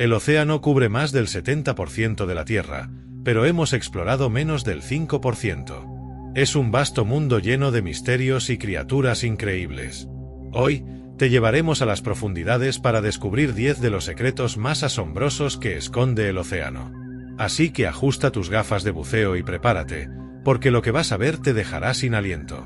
El océano cubre más del 70% de la Tierra, pero hemos explorado menos del 5%. Es un vasto mundo lleno de misterios y criaturas increíbles. Hoy, te llevaremos a las profundidades para descubrir 10 de los secretos más asombrosos que esconde el océano. Así que ajusta tus gafas de buceo y prepárate, porque lo que vas a ver te dejará sin aliento.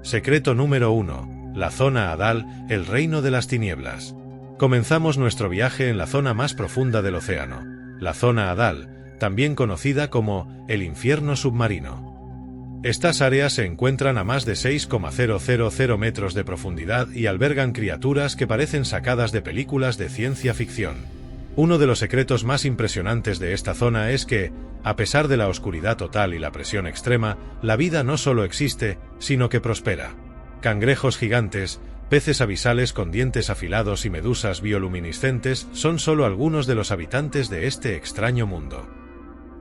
Secreto número 1. La zona Hadal, el reino de las tinieblas. Comenzamos nuestro viaje en la zona más profunda del océano, la zona Hadal, también conocida como el infierno submarino. Estas áreas se encuentran a más de 6,000 metros de profundidad y albergan criaturas que parecen sacadas de películas de ciencia ficción. Uno de los secretos más impresionantes de esta zona es que, a pesar de la oscuridad total y la presión extrema, la vida no solo existe, sino que prospera. Cangrejos gigantes, peces abisales con dientes afilados y medusas bioluminiscentes son solo algunos de los habitantes de este extraño mundo.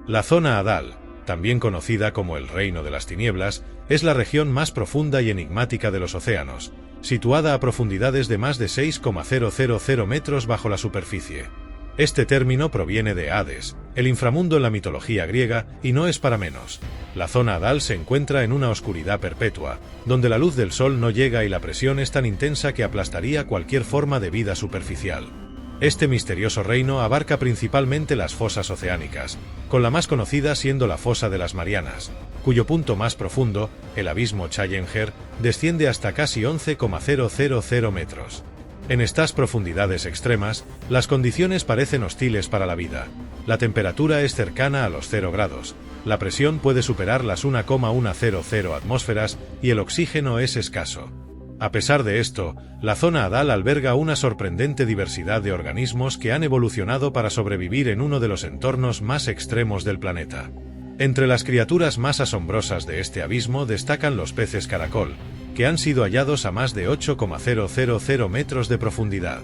La zona Hadal, también conocida como el Reino de las Tinieblas, es la región más profunda y enigmática de los océanos, situada a profundidades de más de 6,000 metros bajo la superficie. Este término proviene de Hades, el inframundo en la mitología griega, y no es para menos. La zona Hadal se encuentra en una oscuridad perpetua, donde la luz del sol no llega y la presión es tan intensa que aplastaría cualquier forma de vida superficial. Este misterioso reino abarca principalmente las fosas oceánicas, con la más conocida siendo la fosa de las Marianas, cuyo punto más profundo, el abismo Challenger, desciende hasta casi 11,000 metros. En estas profundidades extremas, las condiciones parecen hostiles para la vida. La temperatura es cercana a los 0 grados, la presión puede superar las 1,100 atmósferas y el oxígeno es escaso. A pesar de esto, la zona Hadal alberga una sorprendente diversidad de organismos que han evolucionado para sobrevivir en uno de los entornos más extremos del planeta. Entre las criaturas más asombrosas de este abismo destacan los peces caracol, que han sido hallados a más de 8,000 metros de profundidad.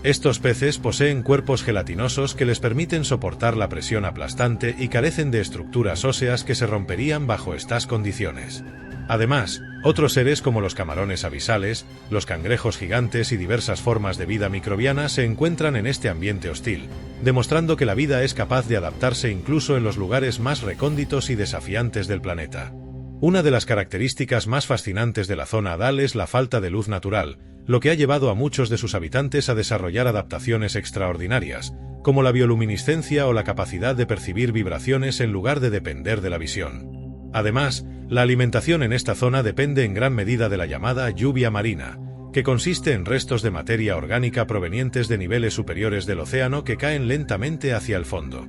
Estos peces poseen cuerpos gelatinosos que les permiten soportar la presión aplastante y carecen de estructuras óseas que se romperían bajo estas condiciones. Además, otros seres como los camarones abisales, los cangrejos gigantes y diversas formas de vida microbiana se encuentran en este ambiente hostil, demostrando que la vida es capaz de adaptarse incluso en los lugares más recónditos y desafiantes del planeta. Una de las características más fascinantes de la zona Hadal es la falta de luz natural, lo que ha llevado a muchos de sus habitantes a desarrollar adaptaciones extraordinarias, como la bioluminiscencia o la capacidad de percibir vibraciones en lugar de depender de la visión. Además, la alimentación en esta zona depende en gran medida de la llamada lluvia marina, que consiste en restos de materia orgánica provenientes de niveles superiores del océano que caen lentamente hacia el fondo.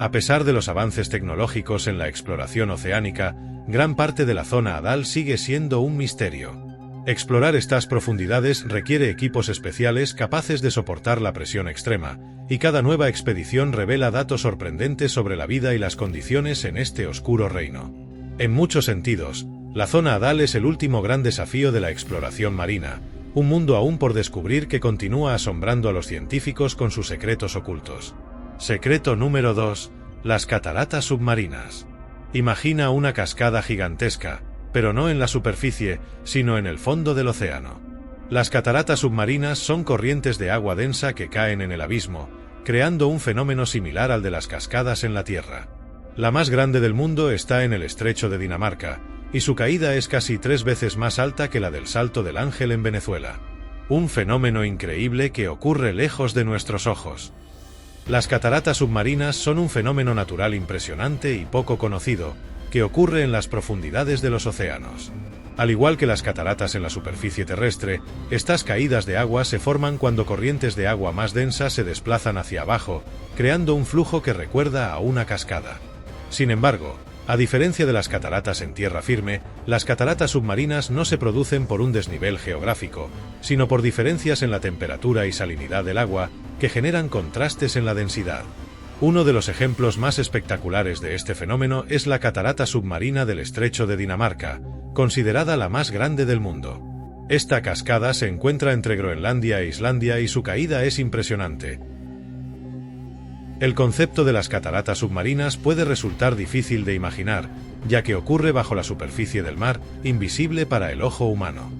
A pesar de los avances tecnológicos en la exploración oceánica, gran parte de la zona Hadal sigue siendo un misterio. Explorar estas profundidades requiere equipos especiales capaces de soportar la presión extrema, y cada nueva expedición revela datos sorprendentes sobre la vida y las condiciones en este oscuro reino. En muchos sentidos, la zona Hadal es el último gran desafío de la exploración marina, un mundo aún por descubrir que continúa asombrando a los científicos con sus secretos ocultos. Secreto número 2. Las cataratas submarinas. Imagina una cascada gigantesca, pero no en la superficie, sino en el fondo del océano. Las cataratas submarinas son corrientes de agua densa que caen en el abismo, creando un fenómeno similar al de las cascadas en la Tierra. La más grande del mundo está en el estrecho de Dinamarca, y su caída es casi 3 veces más alta que la del Salto del Ángel en Venezuela. Un fenómeno increíble que ocurre lejos de nuestros ojos. Las cataratas submarinas son un fenómeno natural impresionante y poco conocido, que ocurre en las profundidades de los océanos. Al igual que las cataratas en la superficie terrestre, estas caídas de agua se forman cuando corrientes de agua más densas se desplazan hacia abajo, creando un flujo que recuerda a una cascada. Sin embargo, a diferencia de las cataratas en tierra firme, las cataratas submarinas no se producen por un desnivel geográfico, sino por diferencias en la temperatura y salinidad del agua, que generan contrastes en la densidad. Uno de los ejemplos más espectaculares de este fenómeno es la catarata submarina del Estrecho de Dinamarca, considerada la más grande del mundo. Esta cascada se encuentra entre Groenlandia e Islandia y su caída es impresionante. El concepto de las cataratas submarinas puede resultar difícil de imaginar, ya que ocurre bajo la superficie del mar, invisible para el ojo humano.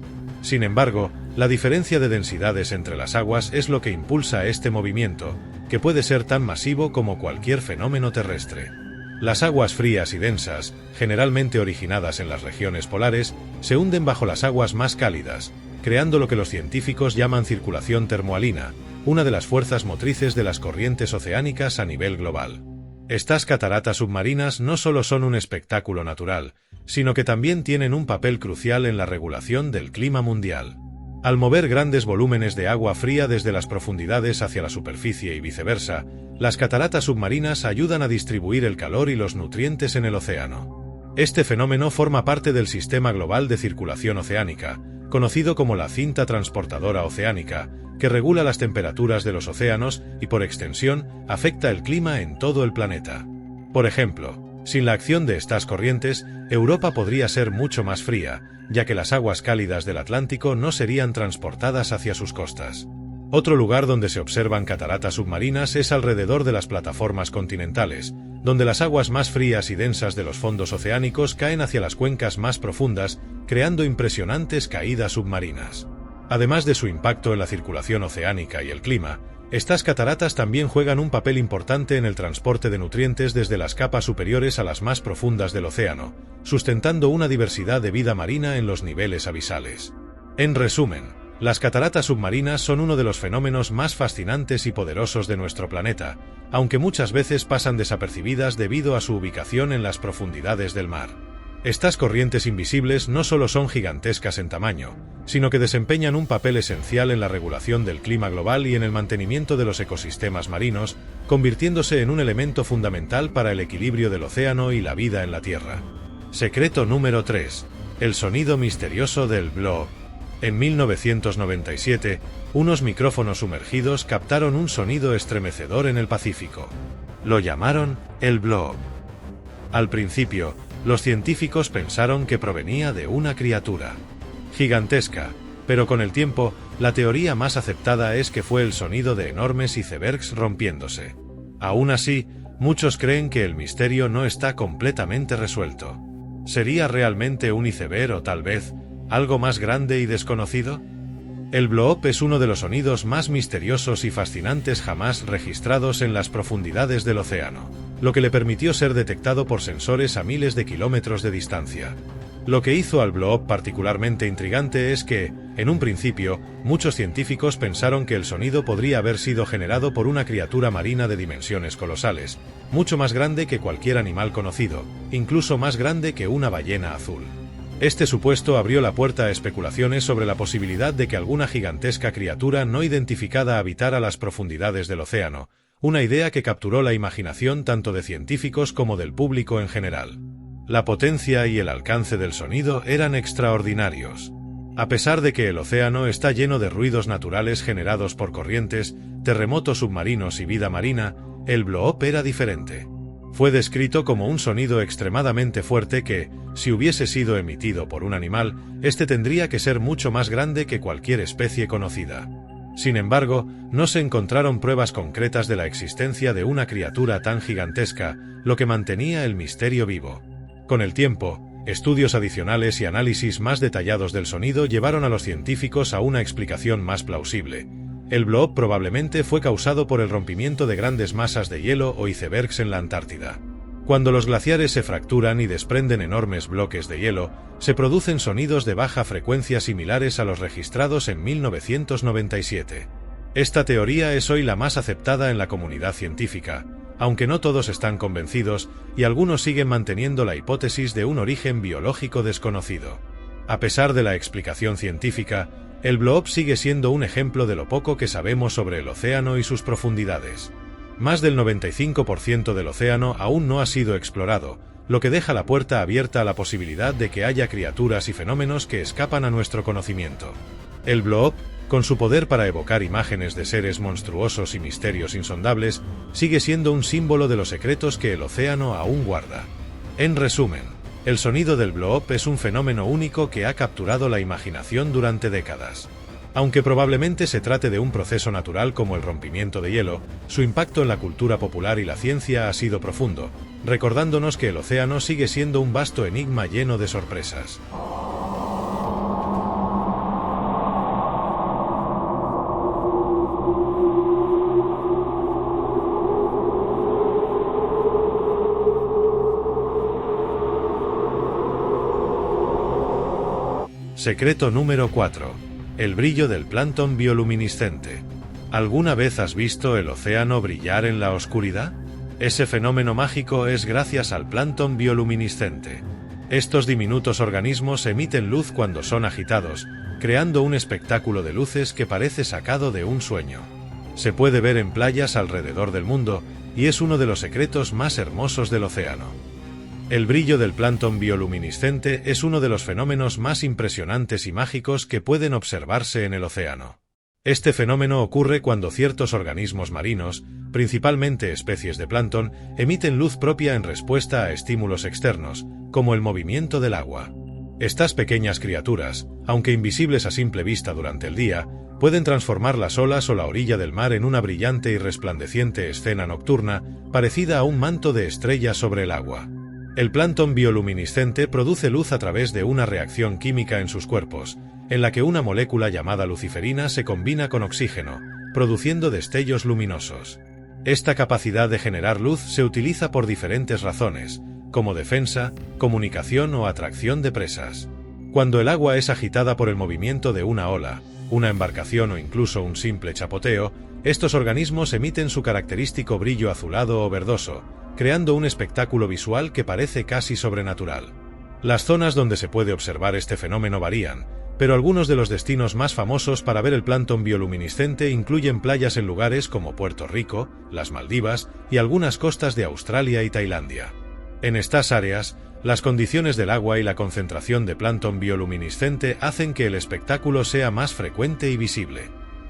Sin embargo, La diferencia de densidades entre las aguas es lo que impulsa este movimiento, que puede ser tan masivo como cualquier fenómeno terrestre. Las aguas frías y densas, generalmente originadas en las regiones polares, se hunden bajo las aguas más cálidas, creando lo que los científicos llaman circulación termohalina, una de las fuerzas motrices de las corrientes oceánicas a nivel global. Estas cataratas submarinas no solo son un espectáculo natural, sino que también tienen un papel crucial en la regulación del clima mundial. Al mover grandes volúmenes de agua fría desde las profundidades hacia la superficie y viceversa, las cataratas submarinas ayudan a distribuir el calor y los nutrientes en el océano. Este fenómeno forma parte del Sistema Global de Circulación Oceánica, conocido como la cinta transportadora oceánica, que regula las temperaturas de los océanos y, por extensión, afecta el clima en todo el planeta. Por ejemplo, sin la acción de estas corrientes, Europa podría ser mucho más fría, ya que las aguas cálidas del Atlántico no serían transportadas hacia sus costas. Otro lugar donde se observan cataratas submarinas es alrededor de las plataformas continentales, donde las aguas más frías y densas de los fondos oceánicos caen hacia las cuencas más profundas, creando impresionantes caídas submarinas. Además de su impacto en la circulación oceánica y el clima, estas cataratas también juegan un papel importante en el transporte de nutrientes desde las capas superiores a las más profundas del océano, sustentando una diversidad de vida marina en los niveles abisales. En resumen, las cataratas submarinas son uno de los fenómenos más fascinantes y poderosos de nuestro planeta, aunque muchas veces pasan desapercibidas debido a su ubicación en las profundidades del mar. Estas corrientes invisibles no solo son gigantescas en tamaño, sino que desempeñan un papel esencial en la regulación del clima global y en el mantenimiento de los ecosistemas marinos, convirtiéndose en un elemento fundamental para el equilibrio del océano y la vida en la Tierra. Secreto número 3. El sonido misterioso del bloop. En 1997, unos micrófonos sumergidos captaron un sonido estremecedor en el Pacífico. Lo llamaron el bloop. Al principio, los científicos pensaron que provenía de una criatura gigantesca, pero con el tiempo, la teoría más aceptada es que fue el sonido de enormes icebergs rompiéndose. Aún así, muchos creen que el misterio no está completamente resuelto. ¿Sería realmente un iceberg o tal vez algo más grande y desconocido? El bloop es uno de los sonidos más misteriosos y fascinantes jamás registrados en las profundidades del océano, lo que le permitió ser detectado por sensores a miles de kilómetros de distancia. Lo que hizo al bloop particularmente intrigante es que, en un principio, muchos científicos pensaron que el sonido podría haber sido generado por una criatura marina de dimensiones colosales, mucho más grande que cualquier animal conocido, incluso más grande que una ballena azul. Este supuesto abrió la puerta a especulaciones sobre la posibilidad de que alguna gigantesca criatura no identificada habitara las profundidades del océano, una idea que capturó la imaginación tanto de científicos como del público en general. La potencia y el alcance del sonido eran extraordinarios. A pesar de que el océano está lleno de ruidos naturales generados por corrientes, terremotos submarinos y vida marina, el bloop era diferente. Fue descrito como un sonido extremadamente fuerte que, si hubiese sido emitido por un animal, este tendría que ser mucho más grande que cualquier especie conocida. Sin embargo, no se encontraron pruebas concretas de la existencia de una criatura tan gigantesca, lo que mantenía el misterio vivo. Con el tiempo, estudios adicionales y análisis más detallados del sonido llevaron a los científicos a una explicación más plausible. El bloop probablemente fue causado por el rompimiento de grandes masas de hielo o icebergs en la Antártida. Cuando los glaciares se fracturan y desprenden enormes bloques de hielo, se producen sonidos de baja frecuencia similares a los registrados en 1997. Esta teoría es hoy la más aceptada en la comunidad científica, aunque no todos están convencidos y algunos siguen manteniendo la hipótesis de un origen biológico desconocido. A pesar de la explicación científica, el bloop sigue siendo un ejemplo de lo poco que sabemos sobre el océano y sus profundidades. Más del 95% del océano aún no ha sido explorado, lo que deja la puerta abierta a la posibilidad de que haya criaturas y fenómenos que escapan a nuestro conocimiento. El bloop, con su poder para evocar imágenes de seres monstruosos y misterios insondables, sigue siendo un símbolo de los secretos que el océano aún guarda. En resumen, el sonido del bloop es un fenómeno único que ha capturado la imaginación durante décadas. Aunque probablemente se trate de un proceso natural como el rompimiento de hielo, su impacto en la cultura popular y la ciencia ha sido profundo, recordándonos que el océano sigue siendo un vasto enigma lleno de sorpresas. Secreto número 4. El brillo del plancton bioluminiscente. ¿Alguna vez has visto el océano brillar en la oscuridad? Ese fenómeno mágico es gracias al plancton bioluminiscente. Estos diminutos organismos emiten luz cuando son agitados, creando un espectáculo de luces que parece sacado de un sueño. Se puede ver en playas alrededor del mundo y es uno de los secretos más hermosos del océano. El brillo del plancton bioluminiscente es uno de los fenómenos más impresionantes y mágicos que pueden observarse en el océano. Este fenómeno ocurre cuando ciertos organismos marinos, principalmente especies de plancton, emiten luz propia en respuesta a estímulos externos, como el movimiento del agua. Estas pequeñas criaturas, aunque invisibles a simple vista durante el día, pueden transformar las olas o la orilla del mar en una brillante y resplandeciente escena nocturna, parecida a un manto de estrellas sobre el agua. El plancton bioluminiscente produce luz a través de una reacción química en sus cuerpos, en la que una molécula llamada luciferina se combina con oxígeno, produciendo destellos luminosos. Esta capacidad de generar luz se utiliza por diferentes razones, como defensa, comunicación o atracción de presas. Cuando el agua es agitada por el movimiento de una ola, una embarcación o incluso un simple chapoteo, estos organismos emiten su característico brillo azulado o verdoso, creando un espectáculo visual que parece casi sobrenatural. Las zonas donde se puede observar este fenómeno varían, pero algunos de los destinos más famosos para ver el plancton bioluminiscente incluyen playas en lugares como Puerto Rico, las Maldivas y algunas costas de Australia y Tailandia. En estas áreas, las condiciones del agua y la concentración de plancton bioluminiscente hacen que el espectáculo sea más frecuente y visible.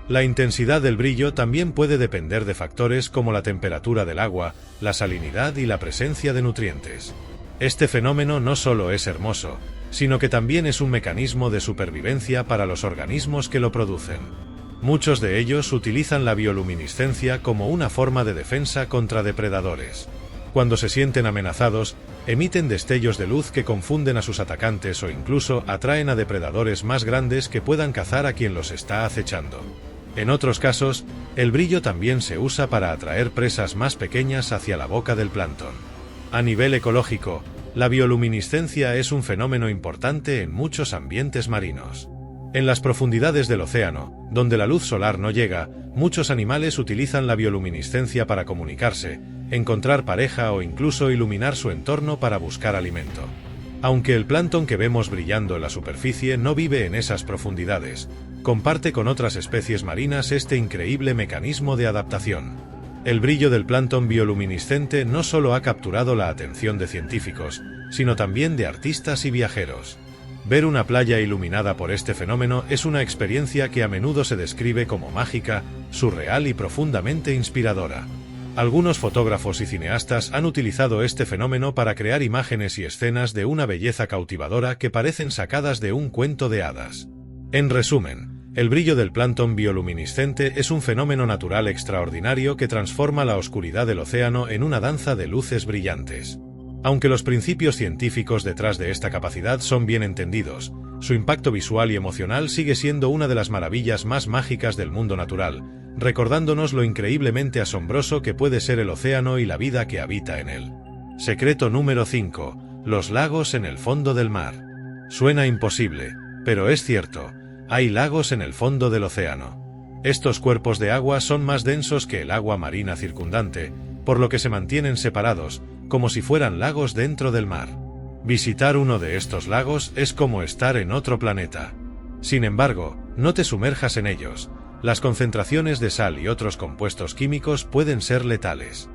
La intensidad del brillo también puede depender de factores como la temperatura del agua, la salinidad y la presencia de nutrientes. Este fenómeno no solo es hermoso, sino que también es un mecanismo de supervivencia para los organismos que lo producen. Muchos de ellos utilizan la bioluminiscencia como una forma de defensa contra depredadores. Cuando se sienten amenazados, emiten destellos de luz que confunden a sus atacantes o incluso atraen a depredadores más grandes que puedan cazar a quien los está acechando. En otros casos, el brillo también se usa para atraer presas más pequeñas hacia la boca del plancton. A nivel ecológico, la bioluminiscencia es un fenómeno importante en muchos ambientes marinos. En las profundidades del océano, donde la luz solar no llega, muchos animales utilizan la bioluminiscencia para comunicarse, encontrar pareja o incluso iluminar su entorno para buscar alimento. Aunque el plancton que vemos brillando en la superficie no vive en esas profundidades, comparte con otras especies marinas este increíble mecanismo de adaptación. El brillo del plancton bioluminiscente no solo ha capturado la atención de científicos, sino también de artistas y viajeros. Ver una playa iluminada por este fenómeno es una experiencia que a menudo se describe como mágica, surreal y profundamente inspiradora. Algunos fotógrafos y cineastas han utilizado este fenómeno para crear imágenes y escenas de una belleza cautivadora que parecen sacadas de un cuento de hadas. En resumen, el brillo del plancton bioluminiscente es un fenómeno natural extraordinario que transforma la oscuridad del océano en una danza de luces brillantes. Aunque los principios científicos detrás de esta capacidad son bien entendidos, su impacto visual y emocional sigue siendo una de las maravillas más mágicas del mundo natural, recordándonos lo increíblemente asombroso que puede ser el océano y la vida que habita en él. Secreto número 5. Los lagos en el fondo del mar. Suena imposible, pero es cierto. Hay lagos en el fondo del océano. Estos cuerpos de agua son más densos que el agua marina circundante, por lo que se mantienen separados, como si fueran lagos dentro del mar. Visitar uno de estos lagos es como estar en otro planeta. Sin embargo, no te sumerjas en ellos. Las concentraciones de sal y otros compuestos químicos pueden ser letales.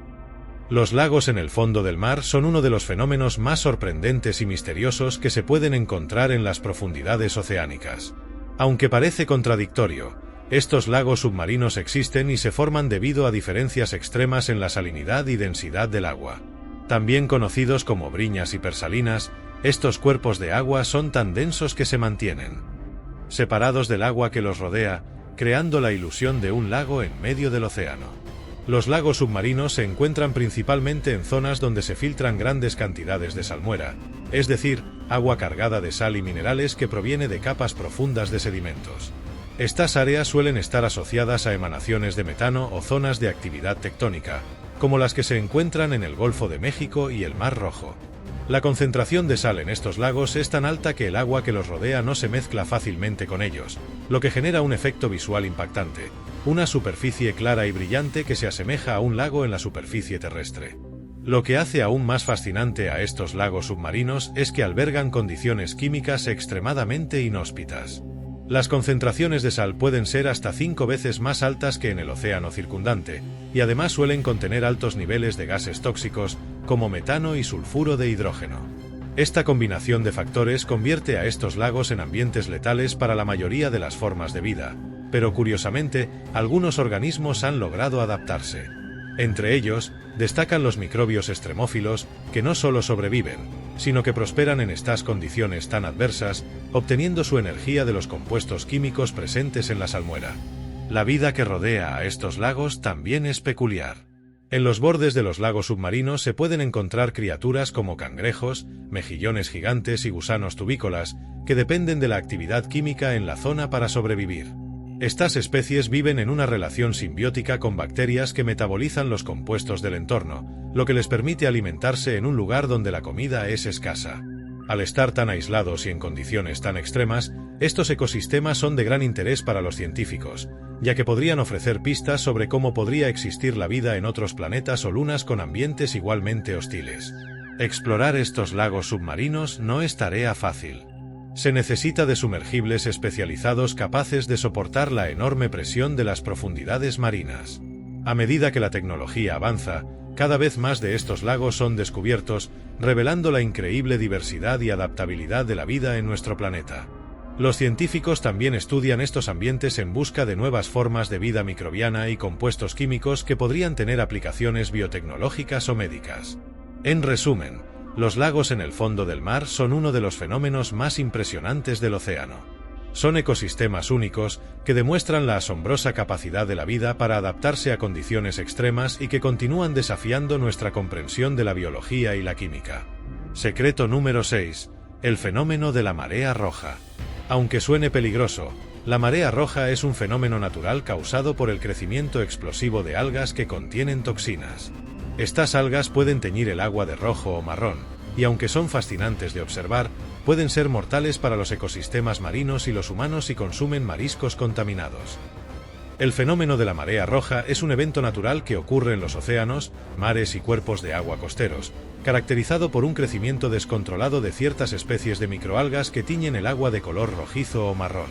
Los lagos en el fondo del mar son uno de los fenómenos más sorprendentes y misteriosos que se pueden encontrar en las profundidades oceánicas. Aunque parece contradictorio, estos lagos submarinos existen y se forman debido a diferencias extremas en la salinidad y densidad del agua. También conocidos como briñas hipersalinas, estos cuerpos de agua son tan densos que se mantienen separados del agua que los rodea, creando la ilusión de un lago en medio del océano. Los lagos submarinos se encuentran principalmente en zonas donde se filtran grandes cantidades de salmuera, es decir, agua cargada de sal y minerales que proviene de capas profundas de sedimentos. Estas áreas suelen estar asociadas a emanaciones de metano o zonas de actividad tectónica, como las que se encuentran en el Golfo de México y el Mar Rojo. La concentración de sal en estos lagos es tan alta que el agua que los rodea no se mezcla fácilmente con ellos, lo que genera un efecto visual impactante, una superficie clara y brillante que se asemeja a un lago en la superficie terrestre. Lo que hace aún más fascinante a estos lagos submarinos es que albergan condiciones químicas extremadamente inhóspitas. Las concentraciones de sal pueden ser hasta 5 veces más altas que en el océano circundante, y además suelen contener altos niveles de gases tóxicos, como metano y sulfuro de hidrógeno. Esta combinación de factores convierte a estos lagos en ambientes letales para la mayoría de las formas de vida, pero curiosamente, algunos organismos han logrado adaptarse. Entre ellos, destacan los microbios extremófilos, que no solo sobreviven, sino que prosperan en estas condiciones tan adversas, obteniendo su energía de los compuestos químicos presentes en la salmuera. La vida que rodea a estos lagos también es peculiar. En los bordes de los lagos submarinos se pueden encontrar criaturas como cangrejos, mejillones gigantes y gusanos tubícolas, que dependen de la actividad química en la zona para sobrevivir. Estas especies viven en una relación simbiótica con bacterias que metabolizan los compuestos del entorno, lo que les permite alimentarse en un lugar donde la comida es escasa. Al estar tan aislados y en condiciones tan extremas, estos ecosistemas son de gran interés para los científicos, ya que podrían ofrecer pistas sobre cómo podría existir la vida en otros planetas o lunas con ambientes igualmente hostiles. Explorar estos lagos submarinos no es tarea fácil. Se necesita de sumergibles especializados capaces de soportar la enorme presión de las profundidades marinas. A medida que la tecnología avanza, cada vez más de estos lagos son descubiertos, revelando la increíble diversidad y adaptabilidad de la vida en nuestro planeta. Los científicos también estudian estos ambientes en busca de nuevas formas de vida microbiana y compuestos químicos que podrían tener aplicaciones biotecnológicas o médicas. En resumen, los lagos en el fondo del mar son uno de los fenómenos más impresionantes del océano. Son ecosistemas únicos que demuestran la asombrosa capacidad de la vida para adaptarse a condiciones extremas y que continúan desafiando nuestra comprensión de la biología y la química. Secreto número 6. El fenómeno de la marea roja. Aunque suene peligroso, la marea roja es un fenómeno natural causado por el crecimiento explosivo de algas que contienen toxinas. Estas algas pueden teñir el agua de rojo o marrón, y aunque son fascinantes de observar, pueden ser mortales para los ecosistemas marinos y los humanos si consumen mariscos contaminados. El fenómeno de la marea roja es un evento natural que ocurre en los océanos, mares y cuerpos de agua costeros, caracterizado por un crecimiento descontrolado de ciertas especies de microalgas que tiñen el agua de color rojizo o marrón.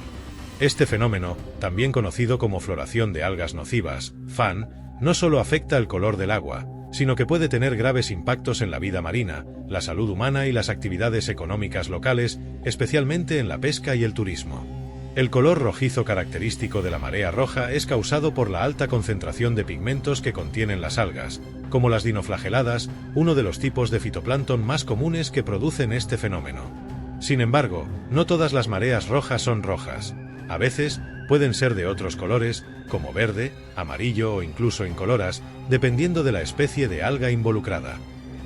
Este fenómeno, también conocido como floración de algas nocivas, FAN, no solo afecta el color del agua, sino que puede tener graves impactos en la vida marina, la salud humana y las actividades económicas locales, especialmente en la pesca y el turismo. El color rojizo característico de la marea roja es causado por la alta concentración de pigmentos que contienen las algas, como las dinoflageladas, uno de los tipos de fitoplancton más comunes que producen este fenómeno. Sin embargo, no todas las mareas rojas son rojas. A veces, pueden ser de otros colores, como verde, amarillo o incluso incoloras, dependiendo de la especie de alga involucrada.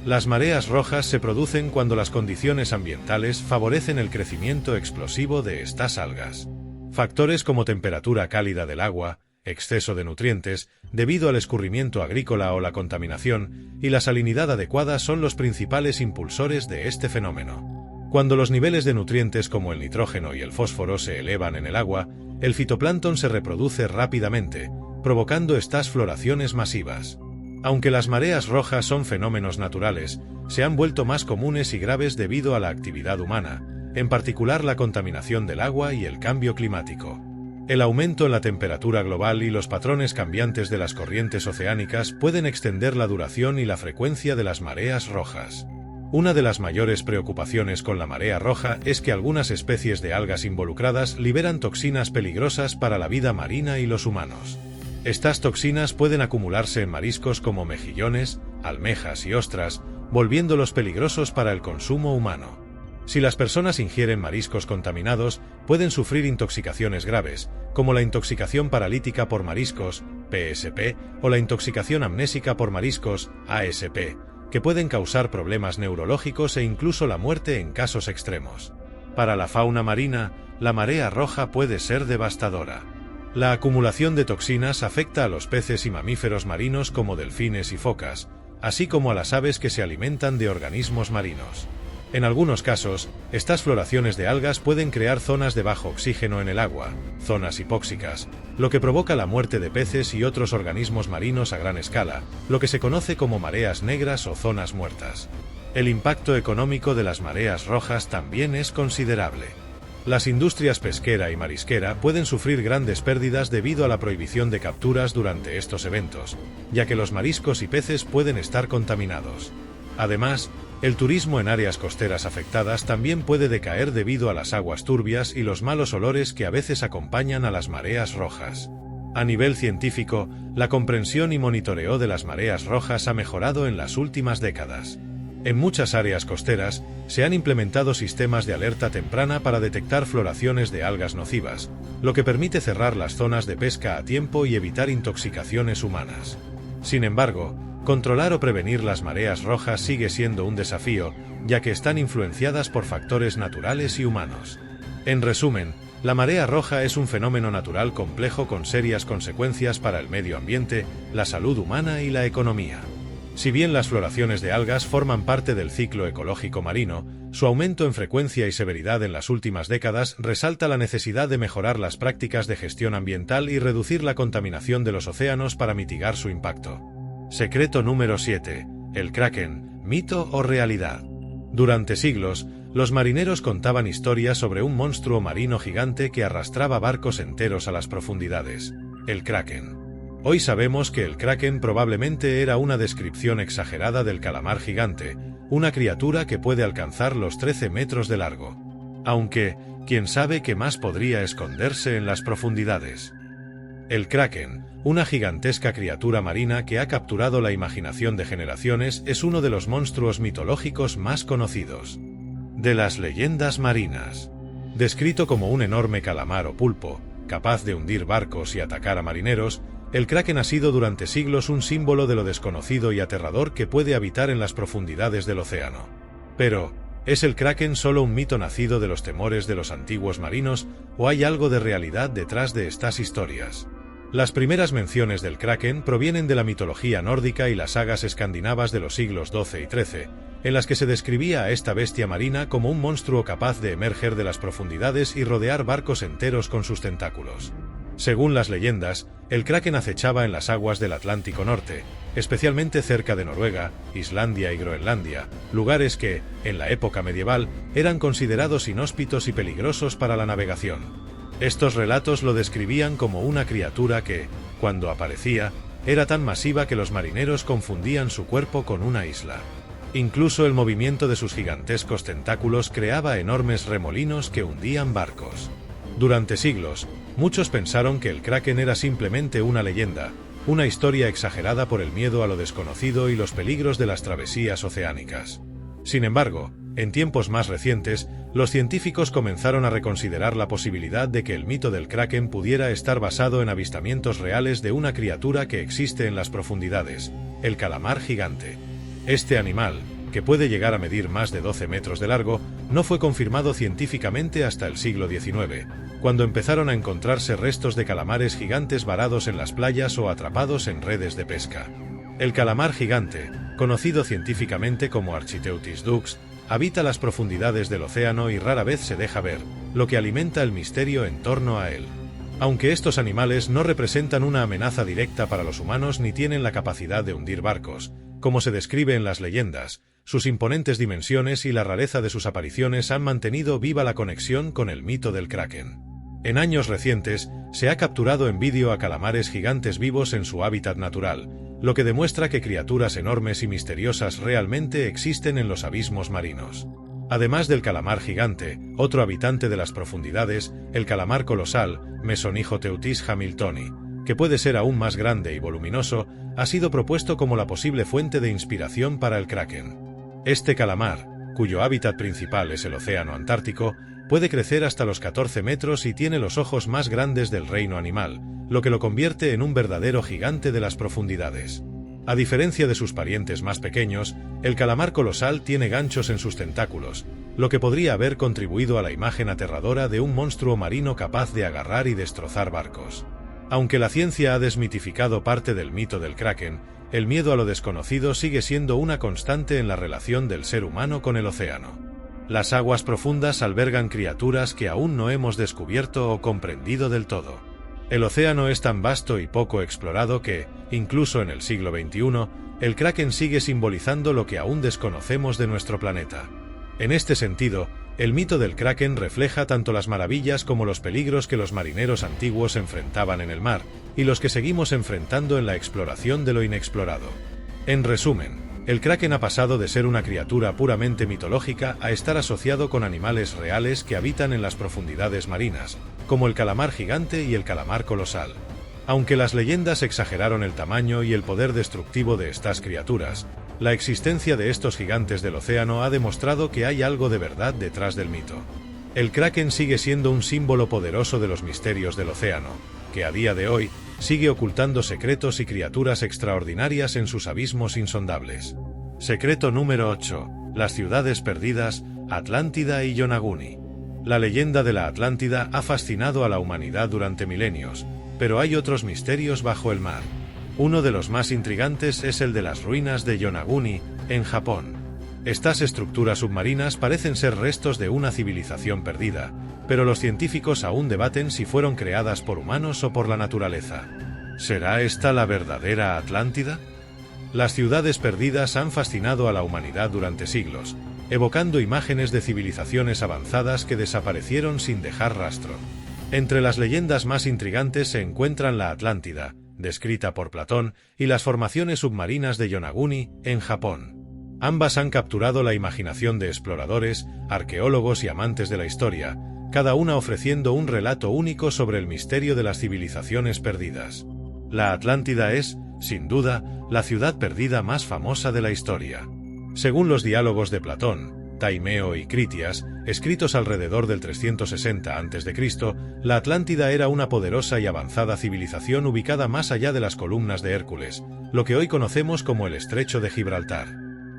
Las mareas rojas se producen cuando las condiciones ambientales favorecen el crecimiento explosivo de estas algas. Factores como temperatura cálida del agua, exceso de nutrientes, debido al escurrimiento agrícola o la contaminación, y la salinidad adecuada son los principales impulsores de este fenómeno. Cuando los niveles de nutrientes como el nitrógeno y el fósforo se elevan en el agua, el fitoplancton se reproduce rápidamente, provocando estas floraciones masivas. Aunque las mareas rojas son fenómenos naturales, se han vuelto más comunes y graves debido a la actividad humana, en particular la contaminación del agua y el cambio climático. El aumento en la temperatura global y los patrones cambiantes de las corrientes oceánicas pueden extender la duración y la frecuencia de las mareas rojas. Una de las mayores preocupaciones con la marea roja es que algunas especies de algas involucradas liberan toxinas peligrosas para la vida marina y los humanos. Estas toxinas pueden acumularse en mariscos como mejillones, almejas y ostras, volviéndolos peligrosos para el consumo humano. Si las personas ingieren mariscos contaminados, pueden sufrir intoxicaciones graves, como la intoxicación paralítica por mariscos, PSP, o la intoxicación amnésica por mariscos, ASP, que pueden causar problemas neurológicos e incluso la muerte en casos extremos. Para la fauna marina, la marea roja puede ser devastadora. La acumulación de toxinas afecta a los peces y mamíferos marinos como delfines y focas, así como a las aves que se alimentan de organismos marinos. En algunos casos, estas floraciones de algas pueden crear zonas de bajo oxígeno en el agua, zonas hipóxicas, lo que provoca la muerte de peces y otros organismos marinos a gran escala, lo que se conoce como mareas negras o zonas muertas. El impacto económico de las mareas rojas también es considerable. Las industrias pesquera y marisquera pueden sufrir grandes pérdidas debido a la prohibición de capturas durante estos eventos, ya que los mariscos y peces pueden estar contaminados. Además, el turismo en áreas costeras afectadas también puede decaer debido a las aguas turbias y los malos olores que a veces acompañan a las mareas rojas. A nivel científico, la comprensión y monitoreo de las mareas rojas ha mejorado en las últimas décadas. En muchas áreas costeras, se han implementado sistemas de alerta temprana para detectar floraciones de algas nocivas, lo que permite cerrar las zonas de pesca a tiempo y evitar intoxicaciones humanas. Sin embargo, controlar o prevenir las mareas rojas sigue siendo un desafío, ya que están influenciadas por factores naturales y humanos. En resumen, la marea roja es un fenómeno natural complejo con serias consecuencias para el medio ambiente, la salud humana y la economía. Si bien las floraciones de algas forman parte del ciclo ecológico marino, su aumento en frecuencia y severidad en las últimas décadas resalta la necesidad de mejorar las prácticas de gestión ambiental y reducir la contaminación de los océanos para mitigar su impacto. Secreto número 7. El Kraken, mito o realidad. Durante siglos, los marineros contaban historias sobre un monstruo marino gigante que arrastraba barcos enteros a las profundidades, el Kraken. Hoy sabemos que el Kraken probablemente era una descripción exagerada del calamar gigante, una criatura que puede alcanzar los 13 metros de largo. Aunque, quién sabe qué más podría esconderse en las profundidades. El Kraken, una gigantesca criatura marina que ha capturado la imaginación de generaciones, es uno de los monstruos mitológicos más conocidos. De las leyendas marinas. Descrito como un enorme calamar o pulpo, capaz de hundir barcos y atacar a marineros, el Kraken ha sido durante siglos un símbolo de lo desconocido y aterrador que puede habitar en las profundidades del océano. Pero, ¿es el Kraken solo un mito nacido de los temores de los antiguos marinos, o hay algo de realidad detrás de estas historias? Las primeras menciones del Kraken provienen de la mitología nórdica y las sagas escandinavas de los siglos XII y XIII, en las que se describía a esta bestia marina como un monstruo capaz de emerger de las profundidades y rodear barcos enteros con sus tentáculos. Según las leyendas, el Kraken acechaba en las aguas del Atlántico Norte, especialmente cerca de Noruega, Islandia y Groenlandia, lugares que, en la época medieval, eran considerados inhóspitos y peligrosos para la navegación. Estos relatos lo describían como una criatura que, cuando aparecía, era tan masiva que los marineros confundían su cuerpo con una isla. Incluso el movimiento de sus gigantescos tentáculos creaba enormes remolinos que hundían barcos. Durante siglos, muchos pensaron que el Kraken era simplemente una leyenda, una historia exagerada por el miedo a lo desconocido y los peligros de las travesías oceánicas. Sin embargo, en tiempos más recientes, los científicos comenzaron a reconsiderar la posibilidad de que el mito del Kraken pudiera estar basado en avistamientos reales de una criatura que existe en las profundidades, el calamar gigante. Este animal, que puede llegar a medir más de 12 metros de largo, no fue confirmado científicamente hasta el siglo XIX, cuando empezaron a encontrarse restos de calamares gigantes varados en las playas o atrapados en redes de pesca. El calamar gigante, conocido científicamente como Architeuthis dux, habita las profundidades del océano y rara vez se deja ver, lo que alimenta el misterio en torno a él. Aunque estos animales no representan una amenaza directa para los humanos ni tienen la capacidad de hundir barcos, como se describe en las leyendas, sus imponentes dimensiones y la rareza de sus apariciones han mantenido viva la conexión con el mito del Kraken. En años recientes, se ha capturado en vídeo a calamares gigantes vivos en su hábitat natural, lo que demuestra que criaturas enormes y misteriosas realmente existen en los abismos marinos. Además del calamar gigante, otro habitante de las profundidades, el calamar colosal, Mesonychoteuthis hamiltoni, que puede ser aún más grande y voluminoso, ha sido propuesto como la posible fuente de inspiración para el Kraken. Este calamar, cuyo hábitat principal es el océano Antártico, puede crecer hasta los 14 metros y tiene los ojos más grandes del reino animal, lo que lo convierte en un verdadero gigante de las profundidades. A diferencia de sus parientes más pequeños, el calamar colosal tiene ganchos en sus tentáculos, lo que podría haber contribuido a la imagen aterradora de un monstruo marino capaz de agarrar y destrozar barcos. Aunque la ciencia ha desmitificado parte del mito del Kraken, el miedo a lo desconocido sigue siendo una constante en la relación del ser humano con el océano. Las aguas profundas albergan criaturas que aún no hemos descubierto o comprendido del todo. El océano es tan vasto y poco explorado que, incluso en el siglo XXI, el Kraken sigue simbolizando lo que aún desconocemos de nuestro planeta. En este sentido, el mito del Kraken refleja tanto las maravillas como los peligros que los marineros antiguos enfrentaban en el mar, y los que seguimos enfrentando en la exploración de lo inexplorado. En resumen, el Kraken ha pasado de ser una criatura puramente mitológica a estar asociado con animales reales que habitan en las profundidades marinas, como el calamar gigante y el calamar colosal. Aunque las leyendas exageraron el tamaño y el poder destructivo de estas criaturas, la existencia de estos gigantes del océano ha demostrado que hay algo de verdad detrás del mito. El Kraken sigue siendo un símbolo poderoso de los misterios del océano, que a día de hoy sigue ocultando secretos y criaturas extraordinarias en sus abismos insondables. Secreto número 8. Las ciudades perdidas, Atlántida y Yonaguni. La leyenda de la Atlántida ha fascinado a la humanidad durante milenios, pero hay otros misterios bajo el mar. Uno de los más intrigantes es el de las ruinas de Yonaguni, en Japón. Estas estructuras submarinas parecen ser restos de una civilización perdida, pero los científicos aún debaten si fueron creadas por humanos o por la naturaleza. ¿Será esta la verdadera Atlántida? Las ciudades perdidas han fascinado a la humanidad durante siglos, evocando imágenes de civilizaciones avanzadas que desaparecieron sin dejar rastro. Entre las leyendas más intrigantes se encuentran la Atlántida, descrita por Platón, y las formaciones submarinas de Yonaguni, en Japón. Ambas han capturado la imaginación de exploradores, arqueólogos y amantes de la historia, cada una ofreciendo un relato único sobre el misterio de las civilizaciones perdidas. La Atlántida es, sin duda, la ciudad perdida más famosa de la historia. Según los diálogos de Platón, Taimeo y Critias, escritos alrededor del 360 a.C., la Atlántida era una poderosa y avanzada civilización ubicada más allá de las columnas de Hércules, lo que hoy conocemos como el Estrecho de Gibraltar.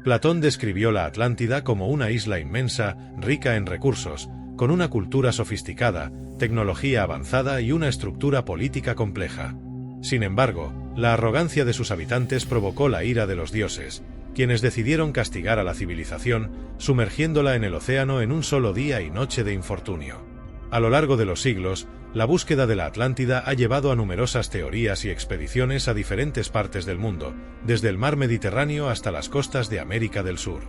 Platón describió la Atlántida como una isla inmensa, rica en recursos, con una cultura sofisticada, tecnología avanzada y una estructura política compleja. Sin embargo, la arrogancia de sus habitantes provocó la ira de los dioses, quienes decidieron castigar a la civilización, sumergiéndola en el océano en un solo día y noche de infortunio. A lo largo de los siglos, la búsqueda de la Atlántida ha llevado a numerosas teorías y expediciones a diferentes partes del mundo, desde el mar Mediterráneo hasta las costas de América del Sur.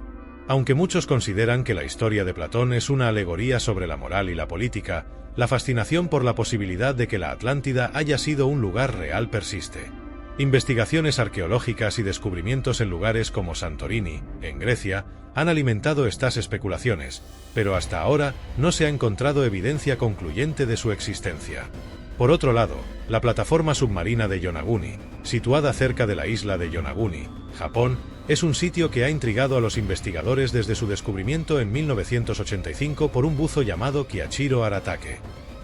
Aunque muchos consideran que la historia de Platón es una alegoría sobre la moral y la política, la fascinación por la posibilidad de que la Atlántida haya sido un lugar real persiste. Investigaciones arqueológicas y descubrimientos en lugares como Santorini, en Grecia, han alimentado estas especulaciones, pero hasta ahora no se ha encontrado evidencia concluyente de su existencia. Por otro lado, la plataforma submarina de Yonaguni, situada cerca de la isla de Yonaguni, Japón, es un sitio que ha intrigado a los investigadores desde su descubrimiento en 1985 por un buzo llamado Kiachiro Aratake.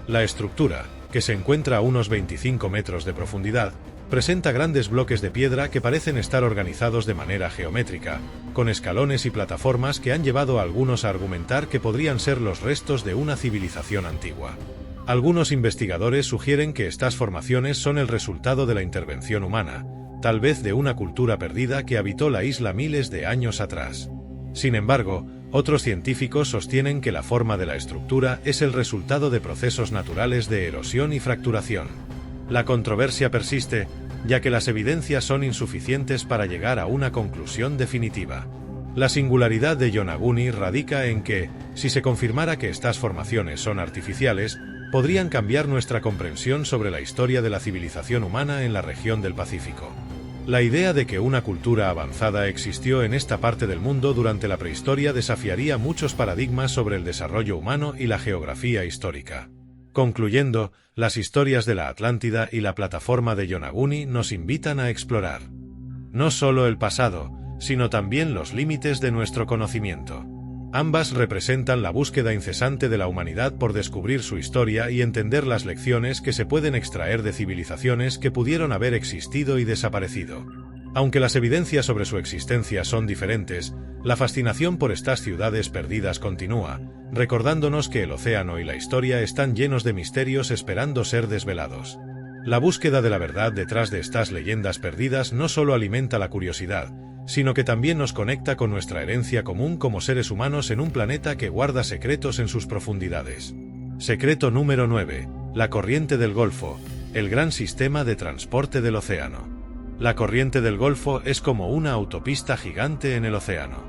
La estructura, que se encuentra a unos 25 metros de profundidad, presenta grandes bloques de piedra que parecen estar organizados de manera geométrica, con escalones y plataformas que han llevado a algunos a argumentar que podrían ser los restos de una civilización antigua. Algunos investigadores sugieren que estas formaciones son el resultado de la intervención humana, tal vez de una cultura perdida que habitó la isla miles de años atrás. Sin embargo, otros científicos sostienen que la forma de la estructura es el resultado de procesos naturales de erosión y fracturación. La controversia persiste, ya que las evidencias son insuficientes para llegar a una conclusión definitiva. La singularidad de Yonaguni radica en que, si se confirmara que estas formaciones son artificiales, podrían cambiar nuestra comprensión sobre la historia de la civilización humana en la región del Pacífico. La idea de que una cultura avanzada existió en esta parte del mundo durante la prehistoria desafiaría muchos paradigmas sobre el desarrollo humano y la geografía histórica. Concluyendo, las historias de la Atlántida y la plataforma de Yonaguni nos invitan a explorar no solo el pasado, sino también los límites de nuestro conocimiento. Ambas representan la búsqueda incesante de la humanidad por descubrir su historia y entender las lecciones que se pueden extraer de civilizaciones que pudieron haber existido y desaparecido. Aunque las evidencias sobre su existencia son diferentes, la fascinación por estas ciudades perdidas continúa, recordándonos que el océano y la historia están llenos de misterios esperando ser desvelados. La búsqueda de la verdad detrás de estas leyendas perdidas no solo alimenta la curiosidad, sino que también nos conecta con nuestra herencia común como seres humanos en un planeta que guarda secretos en sus profundidades. Secreto número 9. La corriente del Golfo, el gran sistema de transporte del océano. La corriente del Golfo es como una autopista gigante en el océano.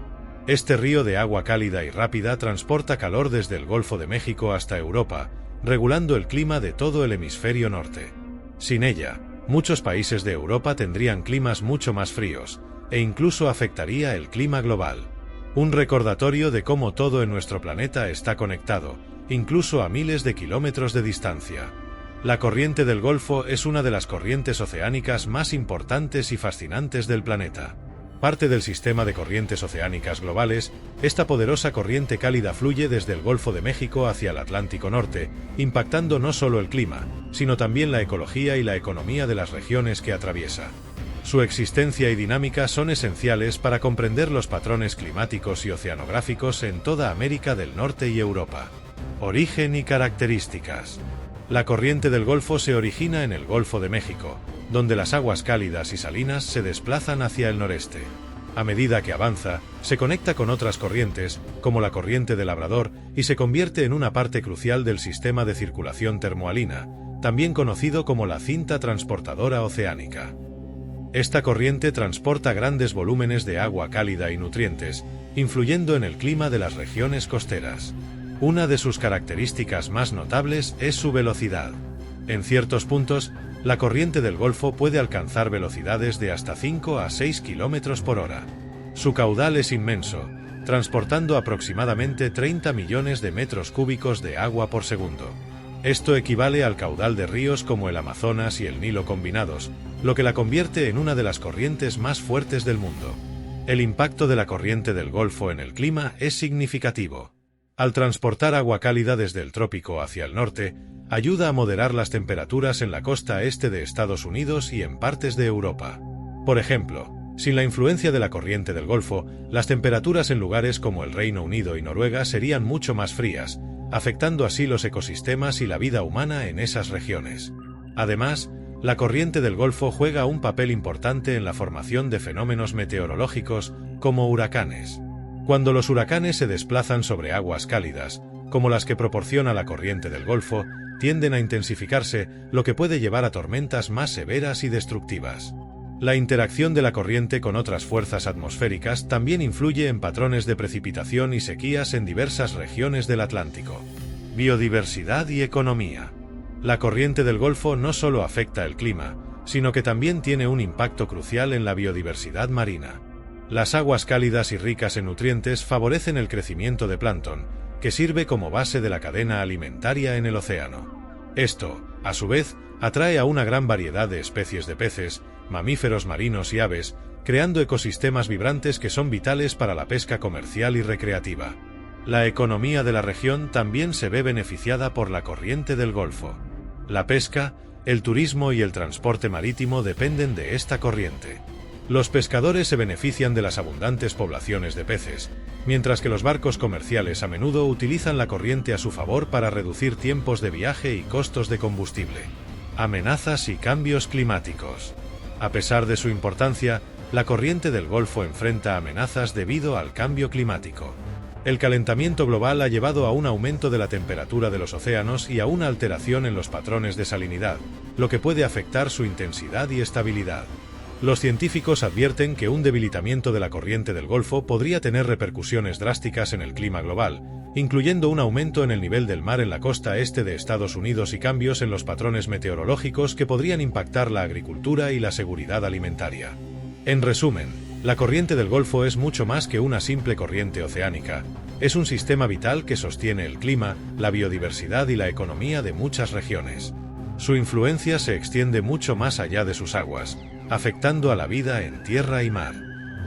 Este río de agua cálida y rápida transporta calor desde el Golfo de México hasta Europa, regulando el clima de todo el hemisferio norte. Sin ella, muchos países de Europa tendrían climas mucho más fríos, e incluso afectaría el clima global. Un recordatorio de cómo todo en nuestro planeta está conectado, incluso a miles de kilómetros de distancia. La corriente del Golfo es una de las corrientes oceánicas más importantes y fascinantes del planeta. Parte del sistema de corrientes oceánicas globales, esta poderosa corriente cálida fluye desde el Golfo de México hacia el Atlántico Norte, impactando no solo el clima, sino también la ecología y la economía de las regiones que atraviesa. Su existencia y dinámica son esenciales para comprender los patrones climáticos y oceanográficos en toda América del Norte y Europa. Origen y características. La corriente del Golfo se origina en el Golfo de México, donde las aguas cálidas y salinas se desplazan hacia el noreste. A medida que avanza, se conecta con otras corrientes, como la corriente de Labrador, y se convierte en una parte crucial del sistema de circulación termoalina, también conocido como la cinta transportadora oceánica. Esta corriente transporta grandes volúmenes de agua cálida y nutrientes, influyendo en el clima de las regiones costeras. Una de sus características más notables es su velocidad. En ciertos puntos, la corriente del Golfo puede alcanzar velocidades de hasta 5 a 6 km por hora. Su caudal es inmenso, transportando aproximadamente 30 millones de metros cúbicos de agua por segundo. Esto equivale al caudal de ríos como el Amazonas y el Nilo combinados, lo que la convierte en una de las corrientes más fuertes del mundo. El impacto de la corriente del Golfo en el clima es significativo. Al transportar agua cálida desde el trópico hacia el norte, ayuda a moderar las temperaturas en la costa este de Estados Unidos y en partes de Europa. Por ejemplo, sin la influencia de la corriente del Golfo, las temperaturas en lugares como el Reino Unido y Noruega serían mucho más frías, afectando así los ecosistemas y la vida humana en esas regiones. Además, la corriente del Golfo juega un papel importante en la formación de fenómenos meteorológicos, como huracanes. Cuando los huracanes se desplazan sobre aguas cálidas, como las que proporciona la corriente del Golfo, tienden a intensificarse, lo que puede llevar a tormentas más severas y destructivas. La interacción de la corriente con otras fuerzas atmosféricas también influye en patrones de precipitación y sequías en diversas regiones del Atlántico. Biodiversidad y economía. La corriente del Golfo no solo afecta el clima, sino que también tiene un impacto crucial en la biodiversidad marina. Las aguas cálidas y ricas en nutrientes favorecen el crecimiento de plancton, que sirve como base de la cadena alimentaria en el océano. Esto, a su vez, atrae a una gran variedad de especies de peces, mamíferos marinos y aves, creando ecosistemas vibrantes que son vitales para la pesca comercial y recreativa. La economía de la región también se ve beneficiada por la corriente del Golfo. La pesca, el turismo y el transporte marítimo dependen de esta corriente. Los pescadores se benefician de las abundantes poblaciones de peces, mientras que los barcos comerciales a menudo utilizan la corriente a su favor para reducir tiempos de viaje y costos de combustible. Amenazas y cambios climáticos. A pesar de su importancia, la corriente del Golfo enfrenta amenazas debido al cambio climático. El calentamiento global ha llevado a un aumento de la temperatura de los océanos y a una alteración en los patrones de salinidad, lo que puede afectar su intensidad y estabilidad. Los científicos advierten que un debilitamiento de la corriente del Golfo podría tener repercusiones drásticas en el clima global, incluyendo un aumento en el nivel del mar en la costa este de Estados Unidos y cambios en los patrones meteorológicos que podrían impactar la agricultura y la seguridad alimentaria. En resumen, la corriente del Golfo es mucho más que una simple corriente oceánica. Es un sistema vital que sostiene el clima, la biodiversidad y la economía de muchas regiones. Su influencia se extiende mucho más allá de sus aguas, afectando a la vida en tierra y mar.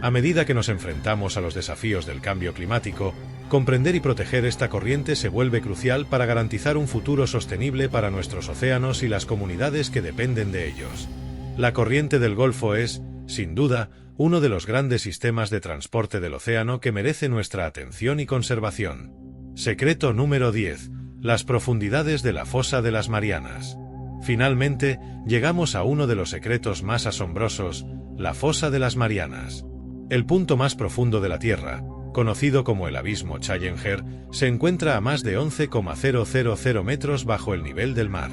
A medida que nos enfrentamos a los desafíos del cambio climático, comprender y proteger esta corriente se vuelve crucial para garantizar un futuro sostenible para nuestros océanos y las comunidades que dependen de ellos. La corriente del Golfo es, sin duda, uno de los grandes sistemas de transporte del océano que merece nuestra atención y conservación. Secreto número 10. Las profundidades de la fosa de las Marianas. Finalmente, llegamos a uno de los secretos más asombrosos, la fosa de las Marianas. El punto más profundo de la Tierra, conocido como el abismo Challenger, se encuentra a más de 11,000 metros bajo el nivel del mar.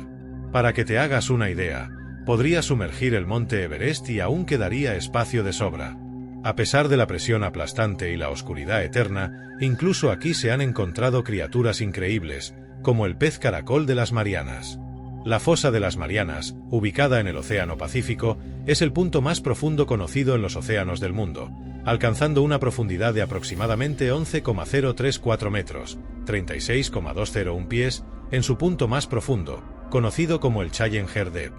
Para que te hagas una idea, podría sumergir el monte Everest y aún quedaría espacio de sobra. A pesar de la presión aplastante y la oscuridad eterna, incluso aquí se han encontrado criaturas increíbles, como el pez caracol de las Marianas. La fosa de las Marianas, ubicada en el Océano Pacífico, es el punto más profundo conocido en los océanos del mundo, alcanzando una profundidad de aproximadamente 11,034 metros, 36,201 pies, en su punto más profundo, conocido como el Challenger Deep.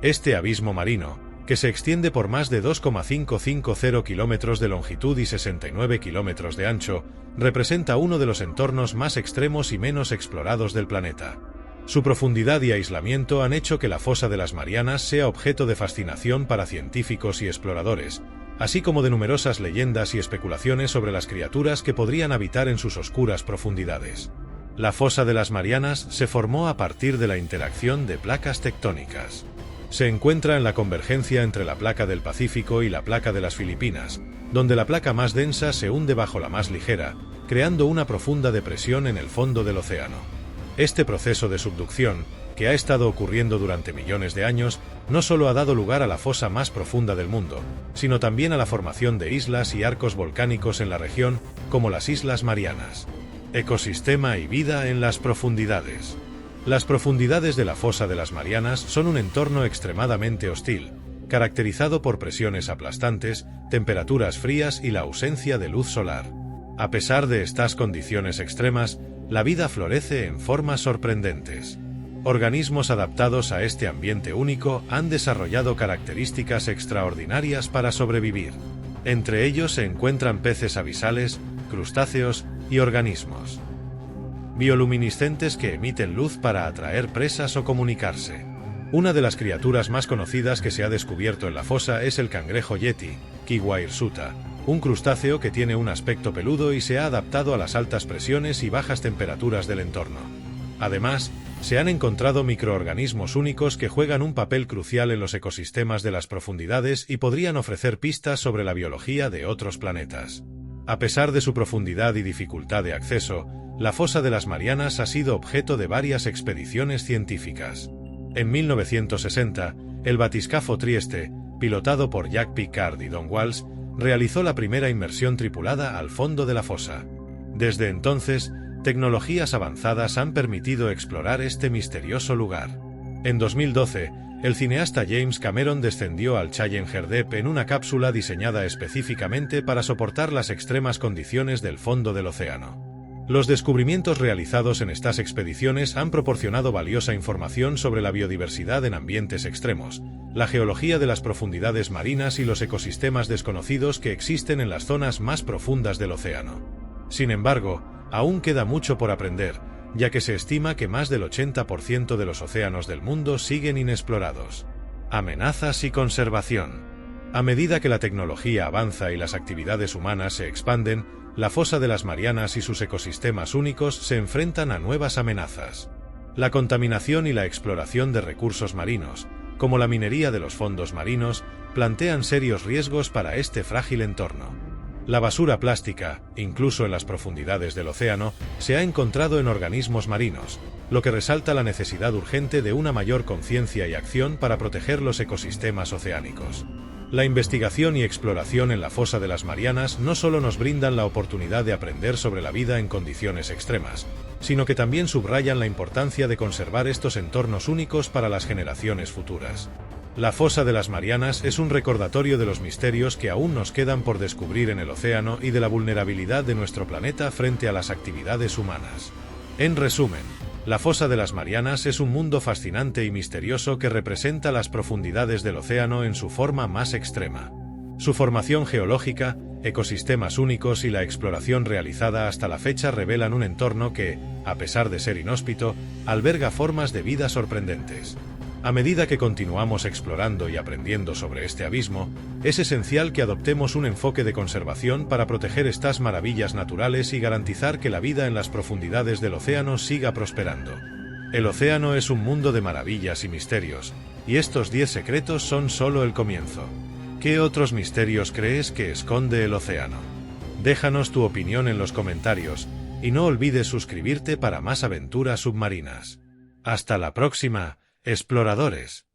Este abismo marino, que se extiende por más de 2,550 kilómetros de longitud y 69 kilómetros de ancho, representa uno de los entornos más extremos y menos explorados del planeta. Su profundidad y aislamiento han hecho que la fosa de las Marianas sea objeto de fascinación para científicos y exploradores, así como de numerosas leyendas y especulaciones sobre las criaturas que podrían habitar en sus oscuras profundidades. La fosa de las Marianas se formó a partir de la interacción de placas tectónicas. Se encuentra en la convergencia entre la placa del Pacífico y la placa de las Filipinas, donde la placa más densa se hunde bajo la más ligera, creando una profunda depresión en el fondo del océano. Este proceso de subducción, que ha estado ocurriendo durante millones de años, no solo ha dado lugar a la fosa más profunda del mundo, sino también a la formación de islas y arcos volcánicos en la región, como las Islas Marianas. Ecosistema y vida en las profundidades. Las profundidades de la fosa de las Marianas son un entorno extremadamente hostil, caracterizado por presiones aplastantes, temperaturas frías y la ausencia de luz solar. A pesar de estas condiciones extremas, la vida florece en formas sorprendentes. Organismos adaptados a este ambiente único han desarrollado características extraordinarias para sobrevivir. Entre ellos se encuentran peces abisales, crustáceos y organismos bioluminiscentes que emiten luz para atraer presas o comunicarse. Una de las criaturas más conocidas que se ha descubierto en la fosa es el cangrejo yeti, Kiwa hirsuta, un crustáceo que tiene un aspecto peludo y se ha adaptado a las altas presiones y bajas temperaturas del entorno. Además, se han encontrado microorganismos únicos que juegan un papel crucial en los ecosistemas de las profundidades y podrían ofrecer pistas sobre la biología de otros planetas. A pesar de su profundidad y dificultad de acceso, la fosa de las Marianas ha sido objeto de varias expediciones científicas. En 1960, el batiscafo Trieste, pilotado por Jack Piccard y Don Walsh, realizó la primera inmersión tripulada al fondo de la fosa. Desde entonces, tecnologías avanzadas han permitido explorar este misterioso lugar. En 2012, el cineasta James Cameron descendió al Challenger Deep en una cápsula diseñada específicamente para soportar las extremas condiciones del fondo del océano. Los descubrimientos realizados en estas expediciones han proporcionado valiosa información sobre la biodiversidad en ambientes extremos, la geología de las profundidades marinas y los ecosistemas desconocidos que existen en las zonas más profundas del océano. Sin embargo, aún queda mucho por aprender, ya que se estima que más del 80% de los océanos del mundo siguen inexplorados. Amenazas y conservación. A medida que la tecnología avanza y las actividades humanas se expanden, la fosa de las Marianas y sus ecosistemas únicos se enfrentan a nuevas amenazas. La contaminación y la exploración de recursos marinos, como la minería de los fondos marinos, plantean serios riesgos para este frágil entorno. La basura plástica, incluso en las profundidades del océano, se ha encontrado en organismos marinos, lo que resalta la necesidad urgente de una mayor conciencia y acción para proteger los ecosistemas oceánicos. La investigación y exploración en la fosa de las Marianas no solo nos brindan la oportunidad de aprender sobre la vida en condiciones extremas, sino que también subrayan la importancia de conservar estos entornos únicos para las generaciones futuras. La fosa de las Marianas es un recordatorio de los misterios que aún nos quedan por descubrir en el océano y de la vulnerabilidad de nuestro planeta frente a las actividades humanas. En resumen, la fosa de las Marianas es un mundo fascinante y misterioso que representa las profundidades del océano en su forma más extrema. Su formación geológica, ecosistemas únicos y la exploración realizada hasta la fecha revelan un entorno que, a pesar de ser inhóspito, alberga formas de vida sorprendentes. A medida que continuamos explorando y aprendiendo sobre este abismo, es esencial que adoptemos un enfoque de conservación para proteger estas maravillas naturales y garantizar que la vida en las profundidades del océano siga prosperando. El océano es un mundo de maravillas y misterios, y estos 10 secretos son solo el comienzo. ¿Qué otros misterios crees que esconde el océano? Déjanos tu opinión en los comentarios, y no olvides suscribirte para más aventuras submarinas. Hasta la próxima, exploradores.